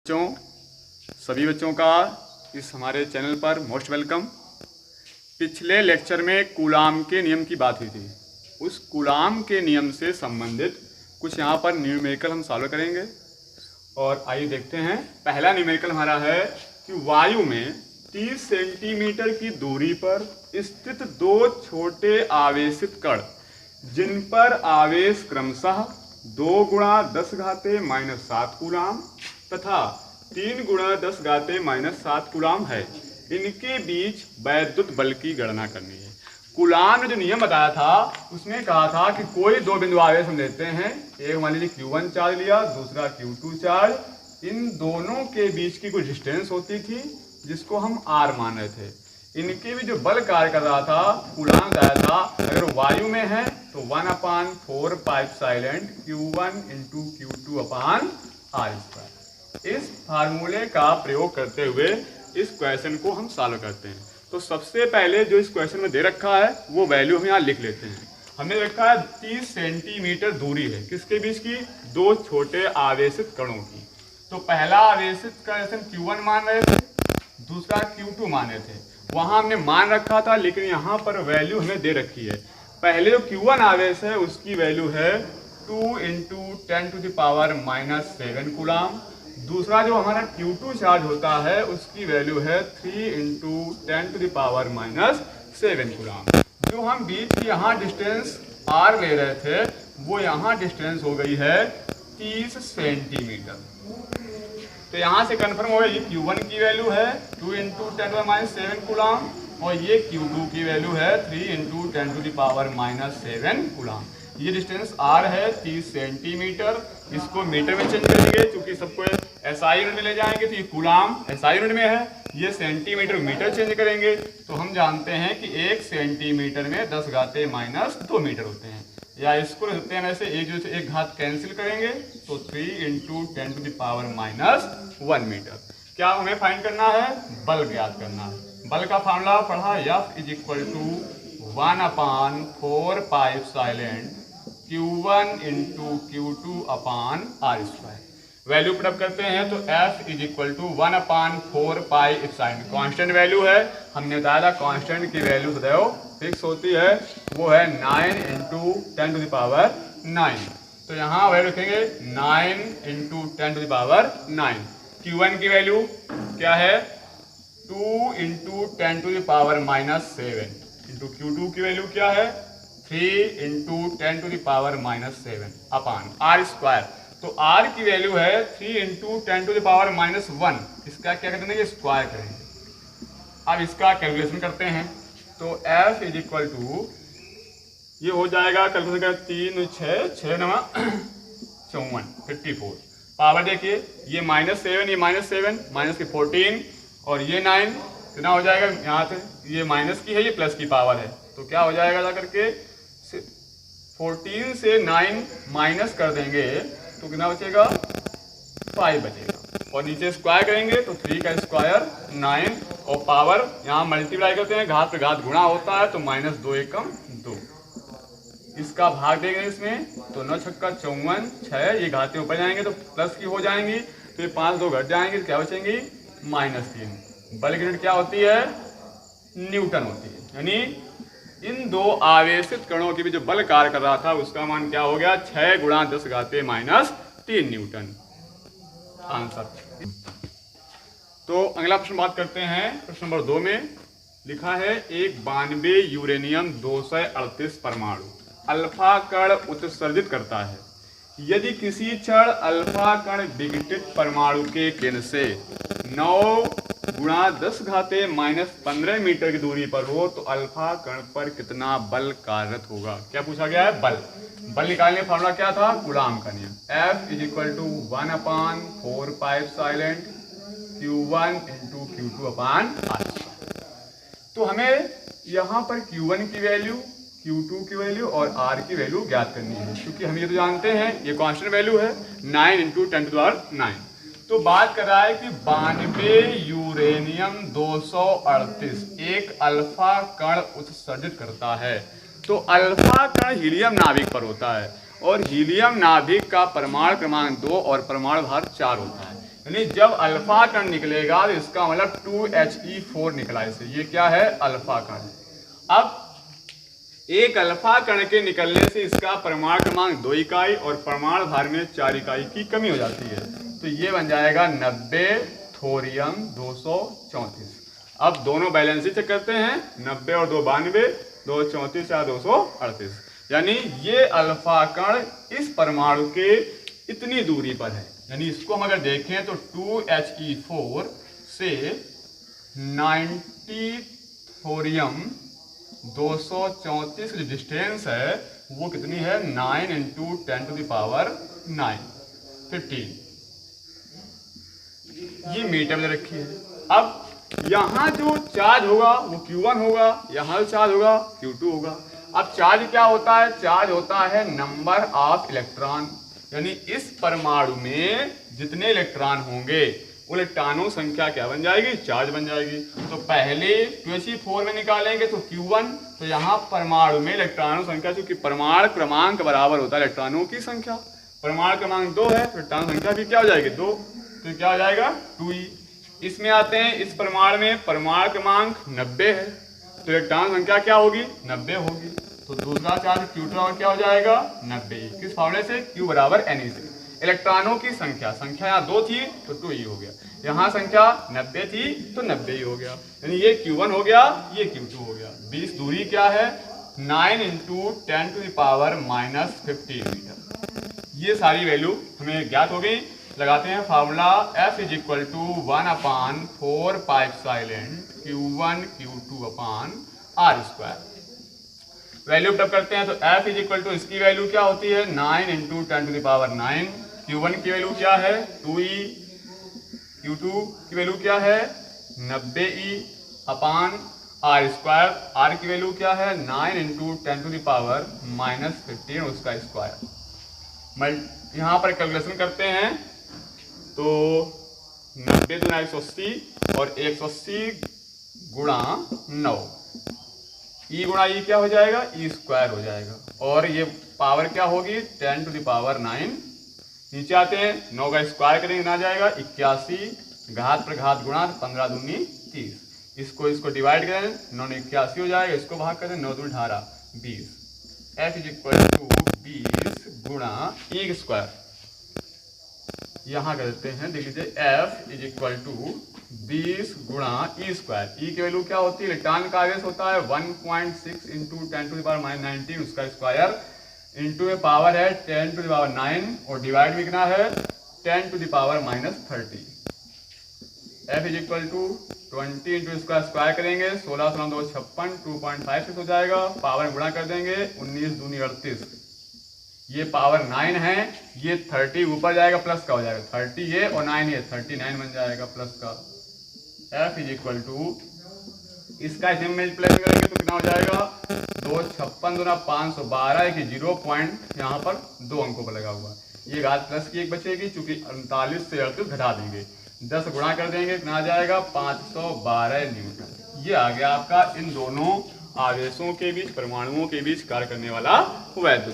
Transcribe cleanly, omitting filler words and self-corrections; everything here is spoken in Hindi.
सभी बच्चों का इस हमारे चैनल पर मोस्ट वेलकम। पिछले लेक्चर में कूलाम के नियम की बात हुई थी। उस कूलाम के नियम से संबंधित कुछ यहाँ पर न्यूमेरिकल हम सॉल्व करेंगे और आइए देखते हैं। पहला न्यूमेरिकल हमारा है कि वायु में 30 सेंटीमीटर की दूरी पर स्थित दो छोटे आवेशित कण जिन पर आवेश क्रमशः 2 गुणा 10 घाते -7 कूलाम तथा 3 गुणा 10 घाते -7 कूलाम है, इनके बीच वैद्युत बल की गणना करनी है। कूलाम ने जो नियम बताया था उसमें कहा था कि कोई दो बिंदु आवेश हम लेते हैं, एक मान लीजिए Q1 चार्ज लिया, दूसरा Q2 चार्ज। इन दोनों के बीच की कुछ डिस्टेंस होती थी जिसको हम R मान रहे थे। इनके भी जो बल कार्य कर रहा था कूलाम बताया था, अगर वायु में है तो 1/4 पाइप साइलेंट Q1 × Q2/R²। इस फार्मूले का प्रयोग करते हुए इस क्वेश्चन को हम सॉल्व करते हैं। तो सबसे पहले जो इस क्वेश्चन में दे रखा है वो वैल्यू हम यहाँ लिख लेते हैं। हमने रखा है 30 सेंटीमीटर दूरी है किसके बीच की, दो छोटे आवेशित कणों की। तो पहला आवेशित कण Q1 मान रहे थे, दूसरा Q2 मान रहे थे। वहां हमने मान रखा था, लेकिन यहाँ पर वैल्यू हमें दे रखी है। पहले जो Q1 आवेश है उसकी वैल्यू है 2 × 10⁻⁻7 कूलाम। दूसरा जो हमारा Q2 चार्ज होता है उसकी वैल्यू है 3 × 10⁻⁻7 कूलाम। जो हम बीच की यहाँ डिस्टेंस R ले रहे थे वो यहाँ डिस्टेंस हो गई है 30 सेंटीमीटर। तो यहाँ से कंफर्म हो गया, ये Q1 की वैल्यू है 2 × 10⁻7 कूलाम और ये Q2 की वैल्यू है 3 × 10⁻7 कूलाम। ये डिस्टेंस R है 30 सेंटीमीटर। इसको मीटर में चेंज करेंगे क्योंकि सबको SI यूनिट में ले जाएंगे, तो ये कूलाम SI यूनिट में है, ये सेंटीमीटर मीटर चेंज करेंगे। तो हम जानते हैं कि 1 सेंटीमीटर में 10 घाते -2 मीटर होते हैं, या इसको लिख सकते हैं वैसे एक जो से एक घात कैंसिल करेंगे तो 3 × 10⁻1 मीटर। क्या हमें फाइंड करना है, बल ज्ञात करना है। बल का फार्मूला पढ़ा, F = 1/4 pipe silent Q1 × Q2/R²। Value put up करते हैं तो F = 1/4 pi epsilon. Constant value है, हमने बताया था कांस्टेंट की वैल्यू सदैव फिक्स होती है, वो है 9 × 10⁻9। तो यहाँ वैल्यू लिखेंगे 9 × 10⁻9। Q1 की वैल्यू क्या है 2 × 10⁻7 इंटू Q2 की वैल्यू क्या है 3 × 10⁻7/R²। तो R की वैल्यू है 3 × 10⁻1। इसका क्या कहते हैं, स्क्वायर करेंगे। अब इसका कैलकुलेशन करते हैं तो F = ये हो जाएगा, कैलकुलेशन का 3 6 6 9 54 54। पावर देखिए, ये -7 ये -7 माइनस के 14 और ये 9 कितना हो जाएगा, यहाँ से ये माइनस की है ये प्लस की पावर है, तो क्या हो जाएगा जा करके 14 से 9 माइनस कर देंगे तो कितना बचेगा 5 बचेगा, और नीचे स्क्वायर करेंगे तो 3 का स्क्वायर 9 और पावर यहाँ मल्टीप्लाई करते हैं, घात पे घात गुणा होता है तो -2 एकम 2। इसका भाग देंगे इसमें तो 9 छक्का 54 6, ये घातें ऊपर जाएंगे तो प्लस की हो जाएंगी, तो ये 5 2 घट जाएंगे तो क्या बचेंगी -3। बल की यूनिट क्या होती है, न्यूटन होती है। यानी इन दो आवेशित कणों के भी जो बल कार्य कर रहा था उसका मान क्या हो गया 6 × 10 घाते -3 न्यूटन। आंसर। तो अगला प्रश्न बात करते हैं। प्रश्न नंबर 2 में लिखा है एक 92 यूरेनियम 238 परमाणु अल्फा कण उत्सर्जित करता है। यदि किसी क्षण अल्फा कण विघटित परमाणु के केंद्र से 9 × 10 घाते -15 मीटर की दूरी पर हो तो अल्फा कण पर कितना बल कार्यरत होगा। क्या पूछा गया है, बल निकालने का फार्मूला क्या था, कूलाम का नियम। F = 1/4 pipe silent Q1 × Q2/R²। तो हमें यहाँ पर Q1 की वैल्यू, Q2 की वैल्यू और R की वैल्यू ज्ञात करनी है, क्योंकि हम ये तो जानते हैं ये कांस्टेंट वैल्यू है 9 × 10⁹। तो बात कर रहा है कि 92 यूरेनियम 238 एक अल्फा कण उत्सर्जित करता है। तो अल्फा कण हीलियम नाभिक पर होता है और हीलियम नाभिक का परमाणु क्रमांक 2 और परमाणु भार 4 होता है। यानी जब अल्फा कण निकलेगा तो इसका मतलब 2He4 निकला इसे, ये क्या है अल्फा कण। अब एक अल्फा कण के निकलने से इसका परमाणु क्रमांक 2 इकाई और परमाणु भार में 4 इकाई की कमी हो जाती है, तो ये बन जाएगा 90 थोरियम 234। अब दोनों बैलेंस ही चेक करते हैं, 90 और 2 92, 234 या 238, यानी ये अल्फा कण इस परमाणु के इतनी दूरी पर है। यानी इसको हम अगर देखें तो 2He4 से 90 थोरियम 234 की जो डिस्टेंस है वो कितनी है 9 × 10⁹ 15, ये मीटर में रखी है। अब यहाँ जो चार्ज होगा वो Q1 होगा, यहाँ जो चार्ज होगा Q2 होगा। अब चार्ज क्या होता है, चार्ज होता है नंबर ऑफ इलेक्ट्रॉन, यानी इस परमाणु में जितने इलेक्ट्रॉन होंगे वो इलेक्ट्रॉनों की संख्या क्या बन जाएगी, चार्ज बन जाएगी। तो पहले 2He4 में निकालेंगे तो Q1, तो यहाँ परमाणु में इलेक्ट्रॉनों की संख्या, चूंकि परमाणु क्रमांक बराबर होता है इलेक्ट्रॉनों की संख्या, परमाणु क्रमांक 2 है तो इलेक्ट्रॉन संख्या भी क्या हो जाएगी 2, तो क्या हो जाएगा 2E। इसमें आते हैं, इस परमाणु में परमाणु क्रमांक 90 है तो इलेक्ट्रॉन संख्या क्या होगी 90 होगी, तो दूसरा चार्ज Q2 क्या हो जाएगा 90। किस फॉर्मूले से, Q बराबर Ne से। इलेक्ट्रॉनों की संख्या यहाँ 2 थी तो 2E हो गया, यहाँ संख्या 90 थी तो 90 ही हो गया, यानी ये Q1 हो गया, ये Q2 हो गया। 20 दूरी क्या है 9 × 10⁻15 मीटर। ये सारी वैल्यू हमें ज्ञात हो गई। लगाते हैं formula, F = 1/4πε Q1 Q2/R²। Value तब करते हैं तो F = इसकी वैल्यू क्या होती है 9 × 10⁹, Q1 की वैल्यू क्या है 2E, Q2 की वैल्यू क्या है 90E/R², R की वैल्यू क्या है 9 × 10⁻⁻15 उसका स्क्वायर। यहाँ पर कैलकुलेशन करते हैं तो 90 × 180 और 180 × 9, E × E क्या हो जाएगा E² हो जाएगा, और ये पावर क्या होगी 10⁹। नीचे आते हैं 9 का स्क्वायर करेंगे ना जाएगा 81, घात पर घात गुणा 15 दूनी 30, इसको डिवाइड करें 9 × 81 हो जाएगा, इसको भाग करें 9 दूनी 18 20। F = 20 × E²। यहाँ कर देते हैं, देख लीजिए F = 20 × E²। E की वैल्यू क्या होती है, इलेक्ट्रॉन का आवेश होता है 1.6 × 10⁻⁻19 उसका स्क्वायर, इंटू में पावर है 10⁹ और डिवाइड भी कितना है 10⁻⁻30। F = 20 × इसका स्क्वायर करेंगे 16 16 2 56, 2.56 हो जाएगा, पावर गुणा कर देंगे 19 दूनी 38, ये पावर 9 है, ये 30 ऊपर जाएगा प्लस का हो जाएगा 30 ये और 9 ये 39 बन जाएगा प्लस का। F = इसका इसमें मल्टीप्लाई करेंगे तो कितना हो जाएगा 2 56 दूना 512 की 0 पॉइंट यहाँ पर 2 अंकों पर लगा हुआ, ये घात प्लस की 1 बचेगी, चूंकि 39 से 38 घटा देंगे, 10 गुणा कर देंगे कितना आ जाएगा 512 न्यूटन। ये आ गया आपका इन दोनों आवेशों के बीच, परमाणुओं के बीच कार्य करने वाला वैद्युत